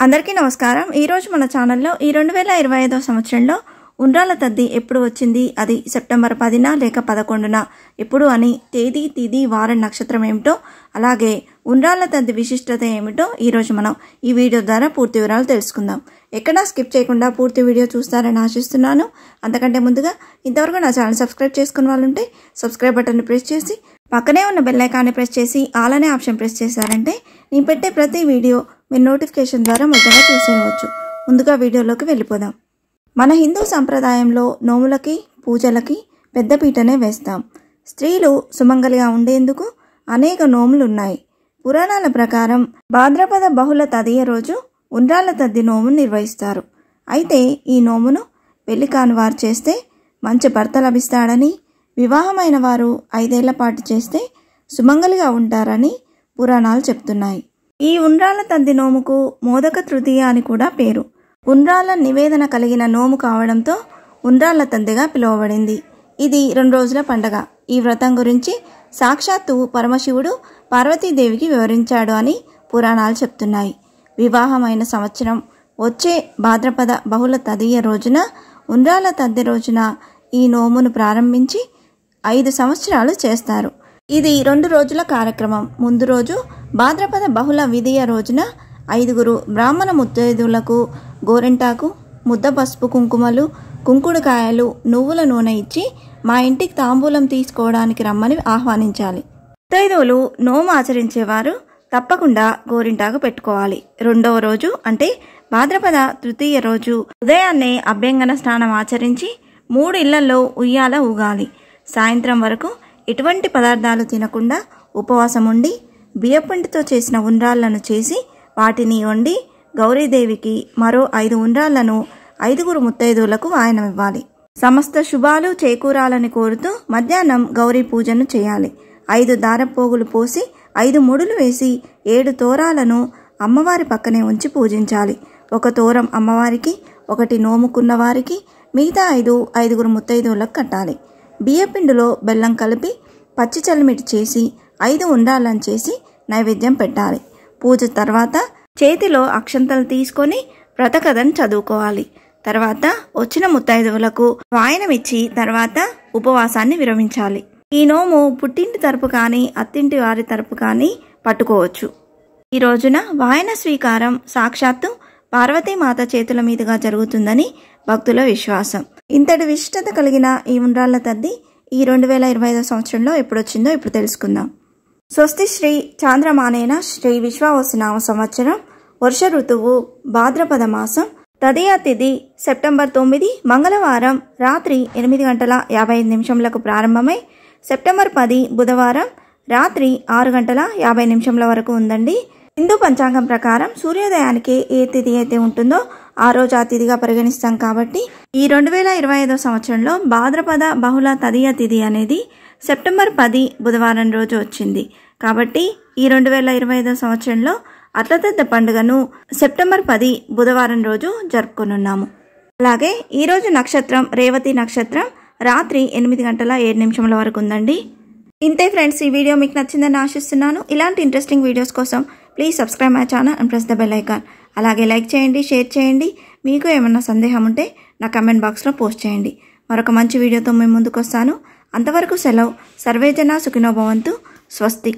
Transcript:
అందరికీ నమస్కారం। ఈ రోజు మన ఛానల్లో ఈ 2025వ సంవత్సరంలో ఉండ్రాల తద్ది ఎప్పుడు వచ్చింది, అది సెప్టెంబర్ 10న లేక 11న ఎప్పుడు అని తేదీ, తిథి, వారం, నక్షత్రం ఏమిటో, అలాగే ఉండ్రాల తద్ది విశిష్టత ఏమిటో ఈ రోజు మనం ఈ వీడియో ద్వారా పూర్తి వివరాలు తెలుసుకుందాం। ఎక్కడా స్కిప్ చేయకుండా పూర్తి వీడియో చూస్తారని ఆశిస్తున్నాను। అంతకంటే ముందుగా ఇంతవరకు నా ఛానల్ సబ్స్క్రైబ్ చేసుకున్న వాళ్ళు ఉంటే సబ్స్క్రైబ్ బటన్ని ప్రెస్ చేసి పక్కనే ఉన్న బెల్ ఐకాన్ని ప్రెస్ చేసి ఆల్ అనే ఆప్షన్ ప్రెస్ చేశారంటే నేను పెట్టే ప్రతి వీడియో మీ నోటిఫికేషన్ ద్వారా మొదటగా చూసేయవచ్చు। ముందుగా వీడియోలోకి వెళ్ళిపోదాం। మన హిందూ సంప్రదాయంలో నోములకి, పూజలకి పెద్ద పీటనే వేస్తాం। స్త్రీలు సుమంగలిగా ఉండేందుకు అనేక నోములు ఉన్నాయి। పురాణాల ప్రకారం భాద్రపద బహుళ తదియ రోజు ఉండ్రాల తద్ది నోమును నిర్వహిస్తారు। అయితే ఈ నోమును పెళ్లి కాని వారు చేస్తే మంచి భర్త లభిస్తాడని, వివాహమైన వారు 5 ఏళ్ల పాటు చేస్తే సుమంగలిగా ఉంటారని పురాణాలు చెప్తున్నాయి। ఈ ఉండ్రాల తద్ది నోముకు మోదక తృతీయ అని కూడా పేరు। ఉండ్రాల నివేదన కలిగిన నోము కావడంతో ఉండ్రాల తద్దిగా పిలువబడింది। ఇది 2 రోజుల పండగ। ఈ వ్రతం గురించి సాక్షాత్తు పరమశివుడు పార్వతీదేవికి వివరించాడు అని పురాణాలు చెప్తున్నాయి। వివాహమైన సంవత్సరం వచ్చే భాద్రపద బహుళ తదియ రోజున ఉండ్రాల తద్ది రోజున ఈ నోమును ప్రారంభించి 5 సంవత్సరాలు చేస్తారు। ఇది 2 రోజుల కార్యక్రమం। ముందు రోజు భాద్రపద బహుళ విధియ రోజున 5 బ్రాహ్మణ ముత్తైదులకు గోరెంటాకు, ముద్ద పసుపు, కుంకుమలు, కుంకుడుకాయలు, నువ్వుల నూనె ఇచ్చి మా ఇంటికి తాంబూలం తీసుకోవడానికి రమ్మని ఆహ్వానించాలి। ముత్తైదువులు నోము ఆచరించేవారు తప్పకుండా గోరింటాకు పెట్టుకోవాలి। 2వ రోజు అంటే భాద్రపద తృతీయ రోజు ఉదయాన్నే అభ్యంగన స్నానం ఆచరించి 3 ఇళ్లలో ఉయ్యాల ఊగాలి। సాయంత్రం వరకు ఎటువంటి పదార్థాలు తినకుండా ఉపవాసం ఉండి బియ్యపిండితో చేసిన ఉండ్రాళ్లను చేసి వాటిని వండి గౌరీదేవికి మరో 5 ఉండ్రాళ్లను 5 ముత్తైదువులకు వాయనం ఇవ్వాలి। సమస్త శుభాలు చేకూరాలని కోరుతూ మధ్యాహ్నం గౌరీ పూజను చేయాలి। 5 దారపోగులు పోసి 5 ముడులు వేసి 7 తోరాలను అమ్మవారి పక్కనే ఉంచి పూజించాలి। 1 తోరం అమ్మవారికి, 1 నోముకున్న వారికి, మిగతా 5 ముత్తైదువులకు కట్టాలి। బియ్యపిండిలో బెల్లం కలిపి పచ్చి చల్లిమిటి చేసి 5 ఉండ్రాలను చేసి నైవేద్యం పెట్టాలి। పూజ తర్వాత చేతిలో అక్షంతలు తీసుకొని వ్రతకథను చదువుకోవాలి। తర్వాత వచ్చిన ముత్తైదువులకు వాయనం ఇచ్చి తర్వాత ఉపవాసాన్ని విరమించాలి। ఈ నోము పుట్టింటి తరపు కానీ అత్తింటి వారి తరపు కానీ పట్టుకోవచ్చు। ఈ రోజున వాయన స్వీకారం సాక్షాత్తు పార్వతీమాత చేతుల మీదుగా జరుగుతుందని భక్తుల విశ్వాసం। ఇంతటి విశిష్టత కలిగిన ఈ ఉండ్రాళ్ల తద్ది ఈ 2025 సంవత్సరంలో ఎప్పుడొచ్చిందో ఇప్పుడు తెలుసుకుందాం। స్వస్తి శ్రీ చాంద్రమానేన శ్రీ విశ్వావసునామ సంవత్సరం, వర్ష ఋతువు, భాద్రపద మాసం, తదియ తిథి సెప్టెంబర్ 9 మంగళవారం రాత్రి 8:55 ప్రారంభమై సెప్టెంబర్ 10 బుధవారం రాత్రి 6:50 వరకు ఉందండి। హిందూ పంచాంగం ప్రకారం సూర్యోదయానికి ఏ తిథి అయితే ఉంటుందో ఆ రోజు ఆ తిథిగా పరిగణిస్తాం కాబట్టి ఈ 2025 సంవత్సరంలో భాద్రపద బహుళ తదియ తిథి అనేది సెప్టెంబర్ 10 బుధవారం రోజు వచ్చింది। కాబట్టి ఈ 2025 సంవత్సరంలో అట్లతద్ద పండుగను సెప్టెంబర్ 10 బుధవారం రోజు జరుపుకొనున్నాము। అలాగే ఈ రోజు నక్షత్రం రేవతి నక్షత్రం రాత్రి 8:07 వరకు ఉందండి। ఇంతే ఫ్రెండ్స్, ఈ వీడియో మీకు నచ్చిందని ఆశిస్తున్నాను। ఇలాంటి ఇంట్రెస్టింగ్ వీడియోస్ కోసం please subscribe my channel and press the bell icon. అలాగే లైక్ చేయండి, షేర్ చేయండి। మీకు ఏమన్నా సందేహం ఉంటే నా కమెంట్ బాక్స్లో పోస్ట్ చేయండి। మరొక మంచి వీడియోతో మేము ముందుకు వస్తాను। అంతవరకు సెలవు। సర్వేజన సుఖినో భవంతు। స్వస్తి।